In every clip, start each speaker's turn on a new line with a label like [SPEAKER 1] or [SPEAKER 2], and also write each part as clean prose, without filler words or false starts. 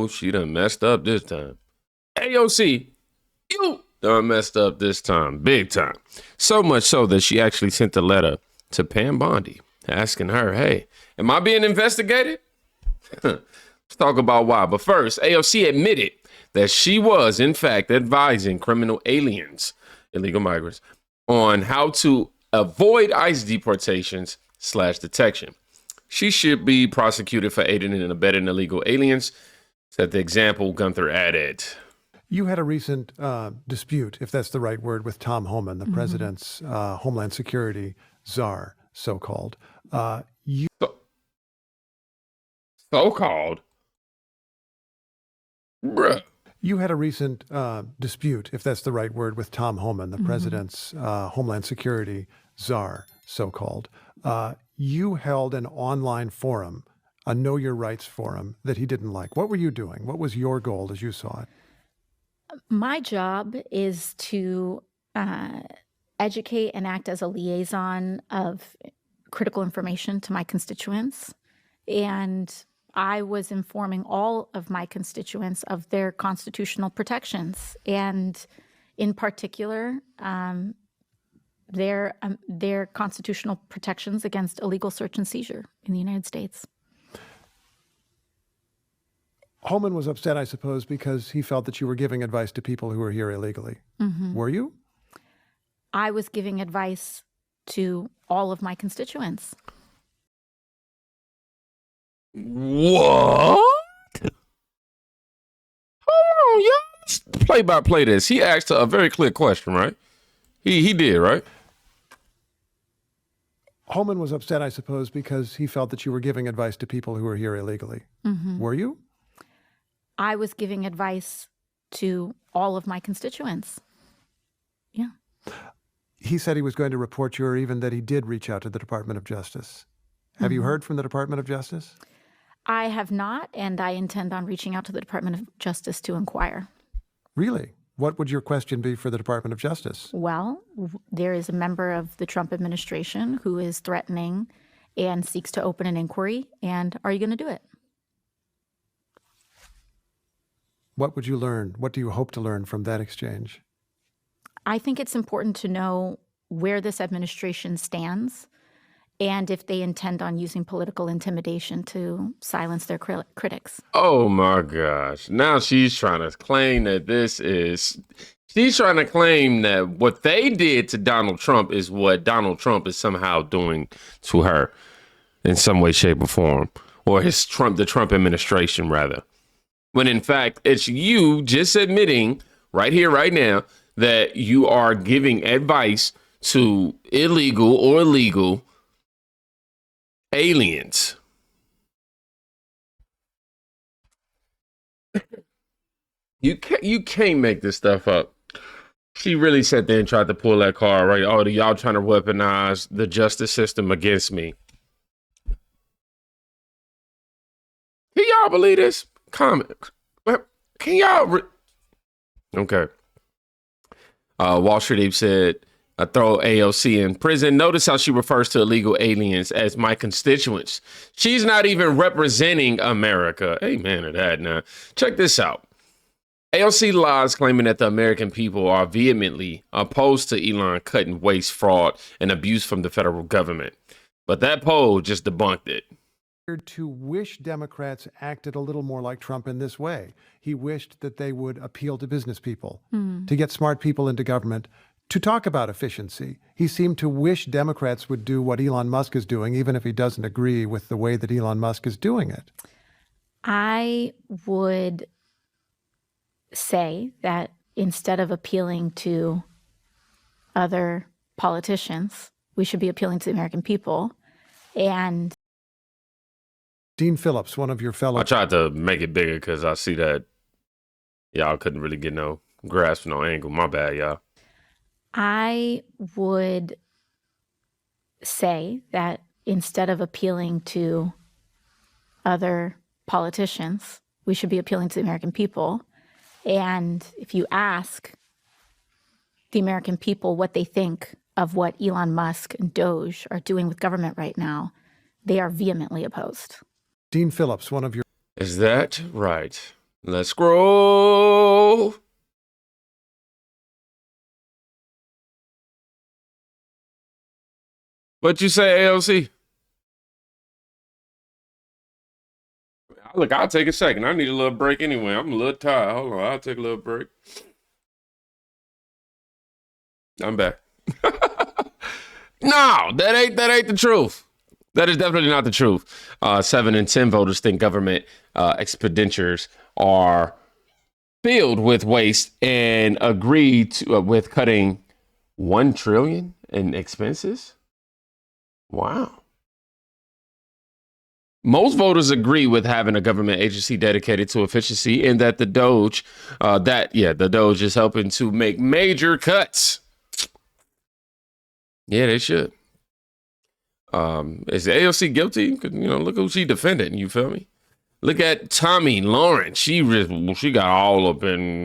[SPEAKER 1] Oh, she done messed up this time. AOC, you done messed up this time, big time. So much so that she actually sent a letter to Pam Bondi asking her, hey, am I being investigated? Let's talk about why. But first, AOC admitted that she was, in fact, advising criminal aliens, illegal migrants, on how to avoid ICE deportations / detection. She should be prosecuted for aiding and abetting illegal aliens, said the Example Gunther added.
[SPEAKER 2] You had a recent dispute, if that's the right word, with Tom Homan, the president's Homeland Security czar, so-called.
[SPEAKER 1] So-called? Bruh.
[SPEAKER 2] You had a recent dispute, if that's the right word, with Tom Homan, the president's Homeland Security czar, so-called. You held an online forum, a Know Your Rights forum, that he didn't like. What were you doing? What was your goal as you saw it?
[SPEAKER 3] My job is to educate and act as a liaison of critical information to my constituents. And I was informing all of my constituents of their constitutional protections, and in particular, their constitutional protections against illegal search and seizure in the United States.
[SPEAKER 2] Homan was upset, I suppose, because he felt that you were giving advice to people who were here illegally. Were you?
[SPEAKER 3] I was giving advice to all of my constituents.
[SPEAKER 1] What? Hold on, y'all. Let's play this. He asked a very clear question, right? He did, right?
[SPEAKER 2] Homan was upset, I suppose, because he felt that you were giving advice to people who were here illegally. Were you?
[SPEAKER 3] I was giving advice to all of my constituents. Yeah.
[SPEAKER 2] He said he was going to report you, or even that he did reach out to the Department of Justice. Have you heard from the Department of Justice?
[SPEAKER 3] I have not, and I intend on reaching out to the Department of Justice to inquire.
[SPEAKER 2] Really? What would your question be for the Department of Justice?
[SPEAKER 3] Well, there is a member of the Trump administration who is threatening and seeks to open an inquiry, and are you going to do it?
[SPEAKER 2] What would you learn? What do you hope to learn from that exchange?
[SPEAKER 3] I think it's important to know where this administration stands and if they intend on using political intimidation to silence their critics.
[SPEAKER 1] Oh my gosh. Now she's trying to claim that she's trying to claim that what they did to Donald Trump is what Donald Trump is somehow doing to her in some way, shape, or form, or the Trump administration, rather. When in fact, it's you just admitting right here, right now, that you are giving advice to illegal or legal aliens. You can't make this stuff up. She really sat there and tried to pull that card, right? Oh, y'all trying to weaponize the justice system against me. Can y'all believe this? Comment. Can y'all? Okay. Wall Street Ape said, I throw AOC in prison. Notice how she refers to illegal aliens as my constituents. She's not even representing America. Amen to that now. Check this out. AOC lies claiming that the American people are vehemently opposed to Elon cutting waste, fraud, and abuse from the federal government. But that poll just debunked it.
[SPEAKER 2] To wish Democrats acted a little more like Trump in this way. He wished that they would appeal to business people, to get smart people into government, to talk about efficiency. He seemed to wish Democrats would do what Elon Musk is doing, even if he doesn't agree with the way that Elon Musk is doing it.
[SPEAKER 3] I would say that instead of appealing to other politicians, we should be appealing to the American people. And
[SPEAKER 2] Dean Phillips, one of your fellow...
[SPEAKER 1] I tried to make it bigger because I see that y'all couldn't really get no grasp, no angle. My bad, y'all.
[SPEAKER 3] I would say that instead of appealing to other politicians, we should be appealing to the American people. And if you ask the American people what they think of what Elon Musk and DOGE are doing with government right now, they are vehemently opposed.
[SPEAKER 2] Dean Phillips, one of your...
[SPEAKER 1] Is that right? Let's scroll. What you say, AOC? Look, I'll take a second. I need a little break anyway. I'm a little tired. Hold on. I'll take a little break. I'm back. No, that ain't the truth. That is definitely not the truth. 7 in 10 voters think government expenditures are filled with waste and agree to, with cutting $1 trillion in expenses. Wow. Most voters agree with having a government agency dedicated to efficiency, and that the DOGE, the DOGE is helping to make major cuts. Yeah, they should. Is the AOC guilty? Look who she defended. You feel me? Look at Tomi Lahren. She got all up in.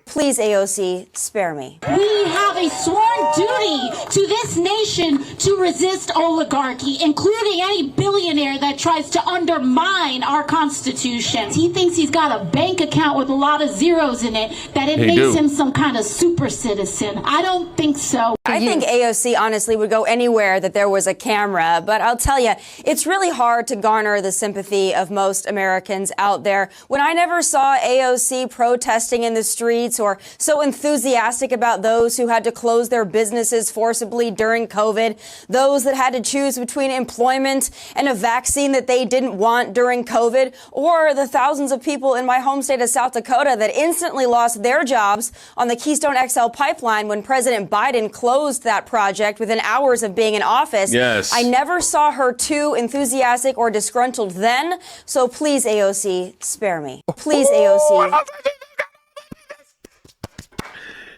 [SPEAKER 4] Please, AOC, spare me.
[SPEAKER 5] We have a sworn duty to this nation to resist oligarchy, including any billionaire that tries to undermine our Constitution. He thinks he's got a bank account with a lot of zeros in it, that it makes him some kind of super citizen. I don't think so.
[SPEAKER 4] I think AOC honestly would go anywhere that there was a camera, but I'll tell you, it's really hard to garner the sympathy of most Americans out there. When I never saw AOC protesting in the streets or so enthusiastic about those who had to close their businesses forcibly during COVID, those that had to choose between employment and a vaccine that they didn't want during COVID, or the thousands of people in my home state of South Dakota that instantly lost their jobs on the Keystone XL pipeline when President Biden closed that project within hours of being in office.
[SPEAKER 1] Yes.
[SPEAKER 4] I never saw her too enthusiastic or disgruntled then. So please, AOC, spare me. Please, AOC.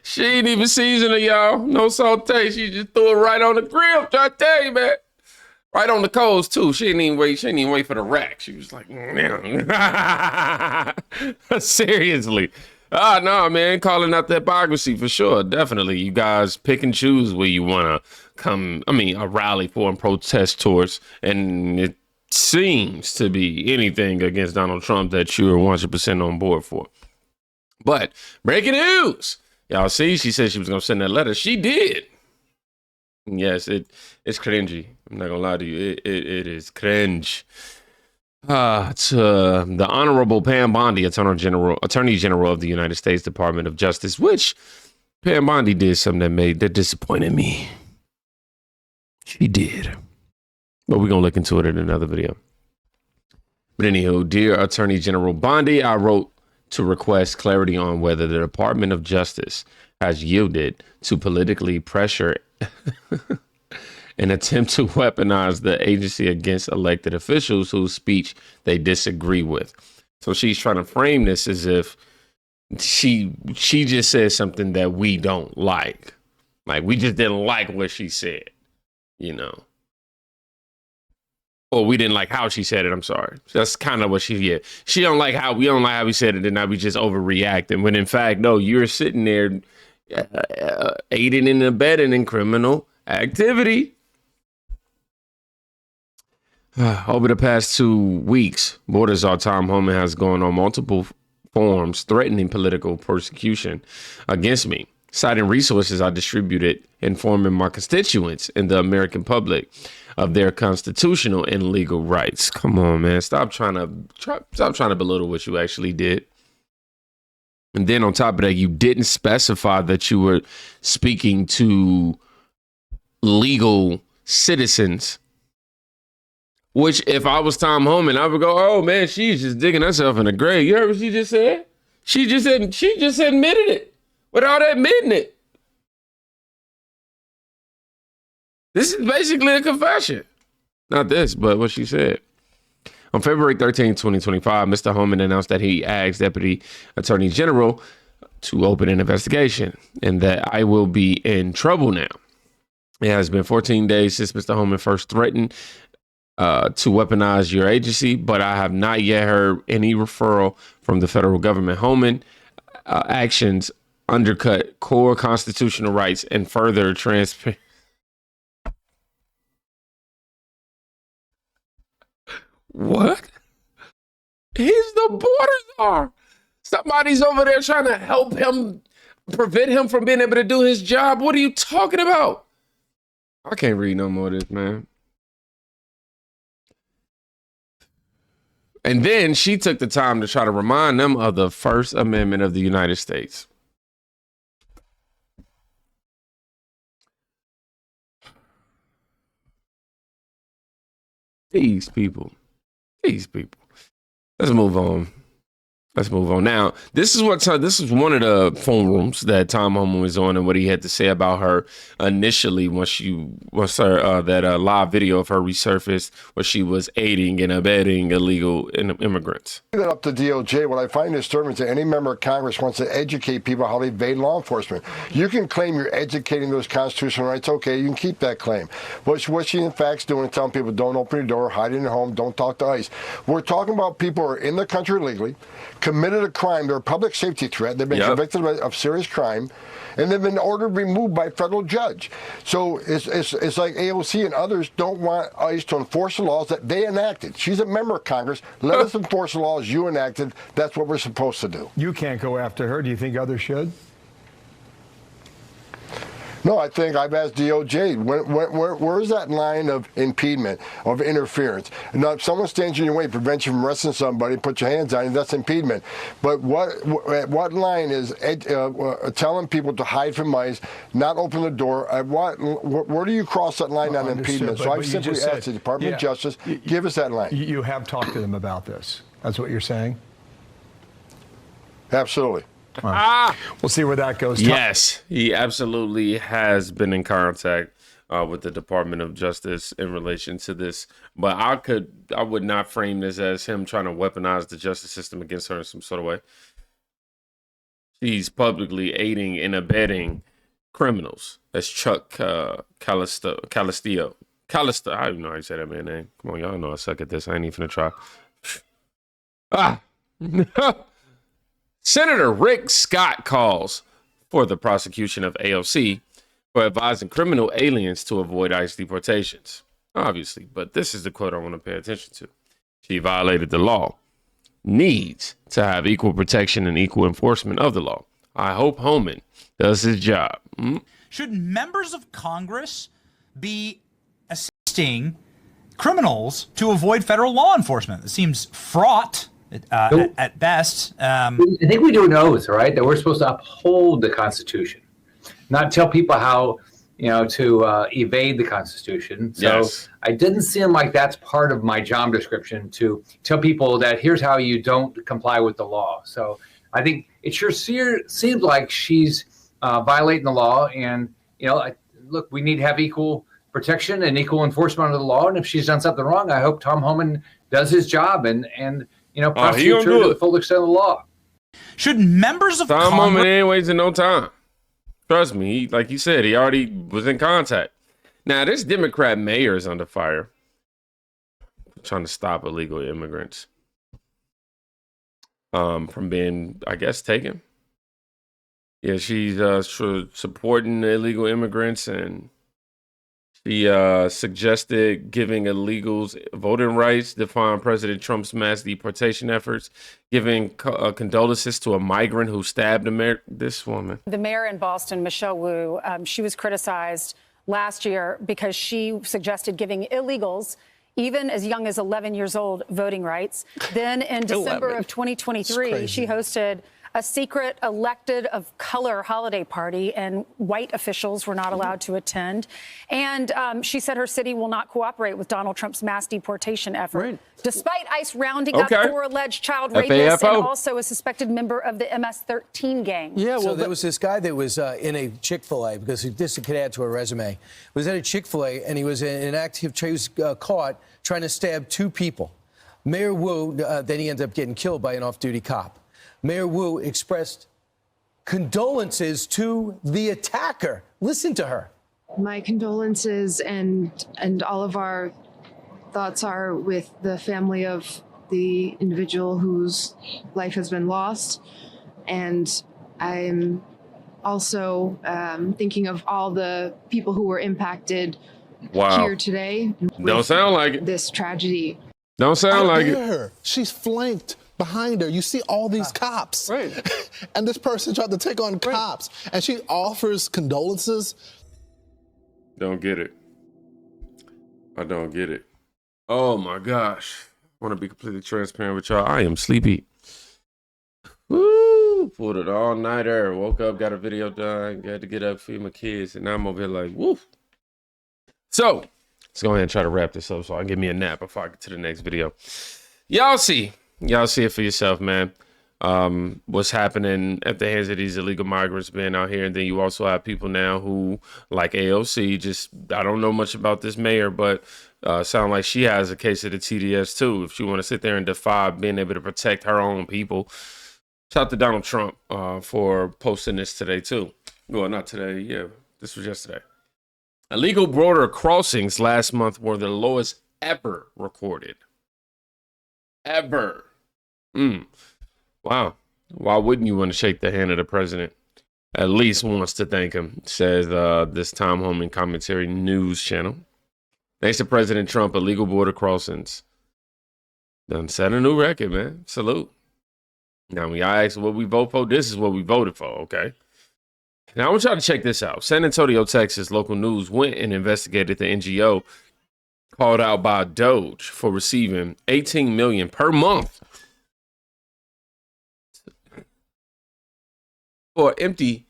[SPEAKER 1] She ain't even seasoned it, y'all. No saute. She just threw it right on the grill. Try to tell you, man. Right on the coals too. She didn't even wait for the rack. She was like, seriously. No, man, calling out the hypocrisy for sure. Definitely. You guys pick and choose where you want to come. A rally for and protest towards. And it seems to be anything against Donald Trump that you're 100% on board for. But breaking news. Y'all see, she said she was going to send that letter. She did. Yes, it's cringy. I'm not going to lie to you. It is cringe. To the Honorable Pam Bondi, Attorney General of the United States Department of Justice, which Pam Bondi did something that disappointed me. She did. But we're going to look into it in another video. But anywho, dear Attorney General Bondi, I wrote to request clarity on whether the Department of Justice has yielded to politically pressure an attempt to weaponize the agency against elected officials whose speech they disagree with. So she's trying to frame this as if she just said something that we don't like. Like, we just didn't like what she said, Or we didn't like how she said it. I'm sorry. That's kind of what we don't like how we said it, and now we just overreacting. When in fact, no, you're sitting there aiding and abetting in criminal activity. Over the past 2 weeks, Border Czar Tom Homan has gone on multiple forums threatening political persecution against me, citing resources I distributed, informing my constituents and the American public of their constitutional and legal rights. Come on, man. Stop trying to belittle what you actually did. And then on top of that, you didn't specify that you were speaking to legal citizens. Which, if I was Tom Homan, I would go, "Oh man, she's just digging herself in the grave." You heard what she just said? She just admitted it without admitting it. This is basically a confession. Not this, but what she said. On February 13, 2025, Mr. Homan announced that he asked Deputy Attorney General to open an investigation and that I will be in trouble now. It has been 14 days since Mr. Homan first threatened to weaponize your agency, but I have not yet heard any referral from the federal government. Homan actions undercut core constitutional rights and further transparent. What? He's the border czar. Somebody's over there trying to help him, prevent him from being able to do his job. What are you talking about? I can't read no more of this, man. And then she took the time to try to remind them of the First Amendment of the United States. These people. Let's move on. Now, this is one of the phone rooms that Tom Homan was on, and what he had to say about her initially once that live video of her resurfaced, where she was aiding and abetting illegal immigrants.
[SPEAKER 6] That up to DOJ. What I find disturbing is that any member of Congress wants to educate people how they evade law enforcement. You can claim you're educating those constitutional rights. Okay, you can keep that claim. What she in fact is doing is telling people don't open your door, hide in your home, don't talk to ICE. We're talking about people who are in the country illegally, committed a crime, they're a public safety threat, they've been convicted of serious crime, and they've been ordered removed by a federal judge. So it's like AOC and others don't want ICE to enforce the laws that they enacted. She's a member of Congress. Let us enforce the laws you enacted. That's what we're supposed to do.
[SPEAKER 7] You can't go after her. Do you think others should?
[SPEAKER 6] No, I think I've asked DOJ, where's that line of impediment, of interference? Now, if someone stands in your way, prevents you from arresting somebody, put your hands on it, that's impediment. But what line is telling people to hide from ICE, not open the door? Where do you cross that line on impediment? So I've simply asked the Department of Justice, give us that line.
[SPEAKER 7] You have talked to them about this. That's what you're saying?
[SPEAKER 6] Absolutely.
[SPEAKER 7] We'll see where that goes.
[SPEAKER 1] Yes, he absolutely has been in contact with the Department of Justice in relation to this. But I would not frame this as him trying to weaponize the justice system against her in some sort of way. He's publicly aiding and abetting criminals. That's Chuck Callisto. I don't know how you say that man's name. Come on, y'all know I suck at this. I ain't even gonna try. Senator Rick Scott calls for the prosecution of AOC for advising criminal aliens to avoid ICE deportations. Obviously, but this is the quote I want to pay attention to. She violated the law. Needs to have equal protection and equal enforcement of the law. I hope Homan does his job.
[SPEAKER 8] Should members of Congress be assisting criminals to avoid federal law enforcement? It seems fraught. At best.
[SPEAKER 9] I think we do an oath, right? That we're supposed to uphold the Constitution, not tell people how, to evade the Constitution. So yes. I didn't seem like that's part of my job description to tell people that here's how you don't comply with the law. So I think it sure seems like she's violating the law. And, look, we need to have equal protection and equal enforcement of the law. And if she's done something wrong, I hope Tom Homan does his job and prosecute her to the full extent of the law.
[SPEAKER 8] Should members of
[SPEAKER 1] Tom Homan ain't wasting no time. Trust me, like you said, he already was in contact. Now, this Democrat mayor is under fire, trying to stop illegal immigrants from being, I guess, taken. Yeah, she's supporting illegal immigrants, and she suggested giving illegals voting rights, defying President Trump's mass deportation efforts, giving condolences to a migrant who stabbed this woman.
[SPEAKER 10] The mayor in Boston, Michelle Wu, she was criticized last year because she suggested giving illegals, even as young as 11 years old, voting rights. Then in December of 2023, she hosted a secret elected of color holiday party, and white officials were not allowed to attend. And she said her city will not cooperate with Donald Trump's mass deportation effort, despite ICE rounding up 4 alleged child rapists and also a suspected member of the MS-13 gang.
[SPEAKER 11] Yeah, well, there was this guy that was in a Chick-fil-A, because this could add to a resume, was at a Chick-fil-A, and he was in an active, he was caught trying to stab 2 people. Mayor Wu, then he ended up getting killed by an off-duty cop. Mayor Wu expressed condolences to the attacker. Listen to her.
[SPEAKER 12] My condolences and all of our thoughts are with the family of the individual whose life has been lost. And I'm also thinking of all the people who were impacted here today.
[SPEAKER 1] Don't sound like it.
[SPEAKER 12] This tragedy.
[SPEAKER 1] Don't sound like it.
[SPEAKER 13] Her. She's flanked behind her, you see all these cops.
[SPEAKER 1] Right.
[SPEAKER 13] And this person tried to take on cops. And she offers condolences.
[SPEAKER 1] Don't get it. I don't get it. Oh my gosh. I want to be completely transparent with y'all. I am sleepy. Woo! Pulled it all nighter. Woke up, got a video done, had to get up, feed my kids, and now I'm over here like, woo. So, let's go ahead and try to wrap this up so I can give me a nap before I get to the next video. Y'all see it for yourself, man. What's happening at the hands of these illegal migrants being out here. And then you also have people now who, like AOC, I don't know much about this mayor, but sound like she has a case of the TDS too. If she want to sit there and defy being able to protect her own people. Shout out to Donald Trump for posting this today too. Well, not today. Yeah, this was yesterday. Illegal border crossings last month were the lowest ever recorded. Ever. Wow. Why wouldn't you want to shake the hand of the president? At least once to thank him, says this Tom Homan commentary news channel. Thanks to President Trump, illegal border crossings done set a new record, man. Salute. Now, when y'all ask what we vote for, this is what we voted for, okay? Now, I want y'all to check this out. San Antonio, Texas, local news went and investigated the NGO called out by DOGE for receiving $18 million per month for empty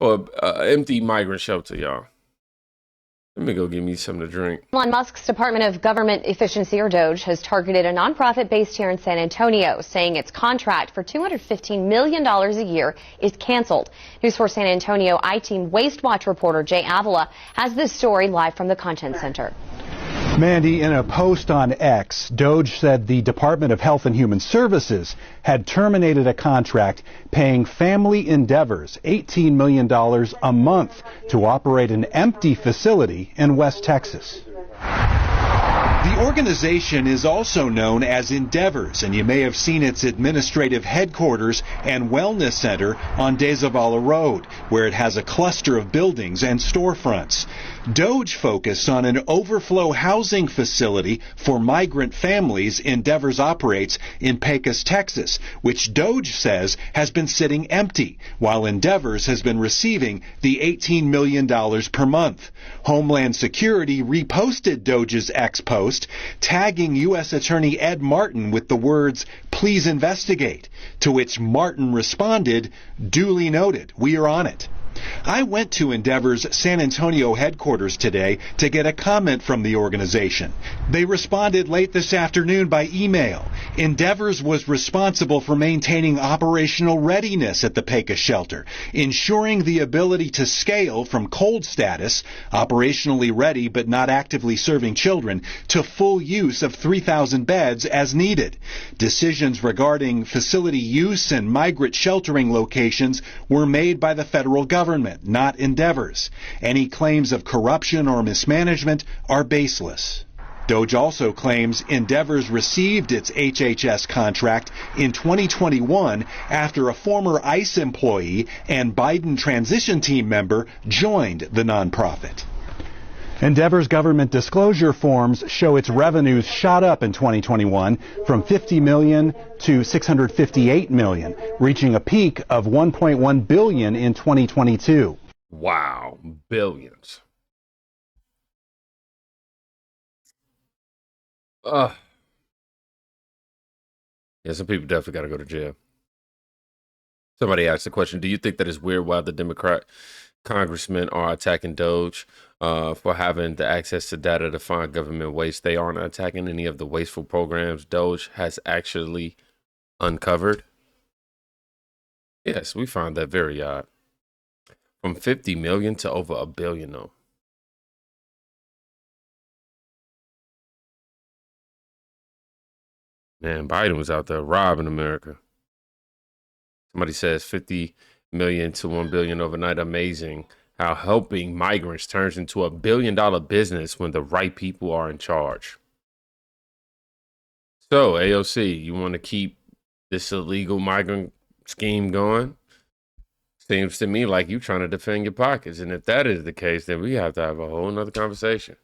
[SPEAKER 1] migrant shelter, y'all. Let me go get me something to drink.
[SPEAKER 14] Elon Musk's Department of Government Efficiency, or DOGE, has targeted a nonprofit based here in San Antonio, saying its contract for $215 million a year is canceled. News 4 San Antonio I-Team Waste Watch reporter Jay Avila has this story live from the Content Center.
[SPEAKER 15] Mandy, in a post on X, DOGE said the Department of Health and Human Services had terminated a contract paying Family Endeavors $18 million a month to operate an empty facility in West Texas. The organization is also known as Endeavors, and you may have seen its administrative headquarters and wellness center on De Zavala Road, where it has a cluster of buildings and storefronts. DOGE focused on an overflow housing facility for migrant families Endeavors operates in Pecos, Texas, which DOGE says has been sitting empty, while Endeavors has been receiving the $18 million per month. Homeland Security reposted DOGE's X post, tagging U.S. Attorney Ed Martin with the words, "Please investigate," to which Martin responded, "Duly noted, we are on it." I went to Endeavor's San Antonio headquarters today to get a comment from the organization. They responded late this afternoon by email. Endeavors was responsible for maintaining operational readiness at the Pecos shelter, ensuring the ability to scale from cold status, operationally ready but not actively serving children, to full use of 3,000 beds as needed. Decisions regarding facility use and migrant sheltering locations were made by the federal government, not Endeavors. Any claims of corruption or mismanagement are baseless. DOGE also claims Endeavors received its HHS contract in 2021 after a former ICE employee and Biden transition team member joined the nonprofit. Endeavor's government disclosure forms show its revenues shot up in 2021 from $50 million to $658 million, reaching a peak of $1.1 billion in 2022.
[SPEAKER 1] Wow, billions. Yeah, some people definitely got to go to jail. Somebody asked the question, do you think that it's weird why the Democrat congressmen are attacking DOGE for having the access to data to find government waste? They aren't attacking any of the wasteful programs DOGE has actually uncovered. Yes, we find that very odd. From 50 million to over $1 billion, though. Man, Biden was out there robbing America. Somebody says 50 million to 1 billion overnight. Amazing how helping migrants turns into $1 billion business when the right people are in charge. So, AOC, you want to keep this illegal migrant scheme going? Seems to me like you trying to defend your pockets. And if that is the case, then we have to have a whole nother conversation.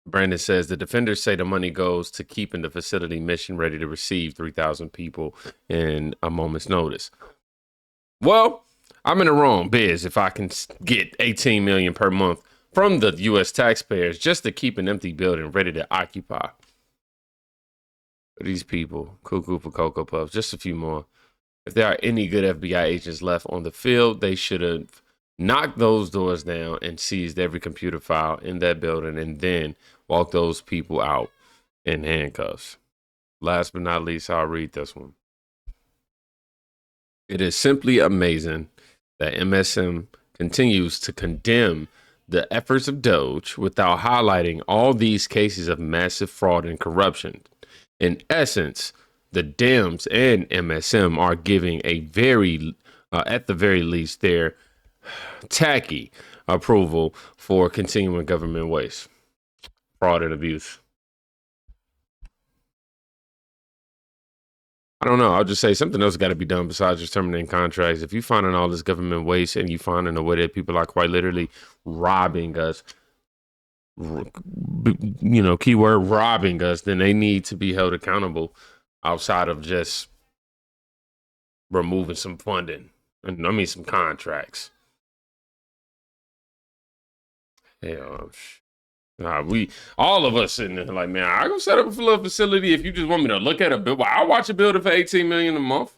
[SPEAKER 1] Brandon says the defenders say the money goes to keeping the facility mission ready to receive 3,000 people in a moment's notice. Well, I'm in the wrong biz if I can get $18 million per month from the U.S. taxpayers just to keep an empty building ready to occupy. These people, cuckoo for Cocoa Puffs, just a few more. If there are any good FBI agents left on the field, they should have knocked those doors down and seized every computer file in that building and then walked those people out in handcuffs. Last but not least, I'll read this one. It is simply amazing that MSM continues to condemn the efforts of DOGE without highlighting all these cases of massive fraud and corruption. In essence, the Dems and MSM are giving a very, at the very least, their tacky approval for continuing government waste, fraud, and abuse. I don't know. I'll just say something else got to be done besides just terminating contracts. If you finding all this government waste and you finding a way that people are quite literally robbing us, keyword robbing us, then they need to be held accountable outside of just removing some funding. And I mean, some contracts. We all of us sitting there like, man, I go set up a little facility if you just want me to look at a bill. I'll watch a building for $18 million a month.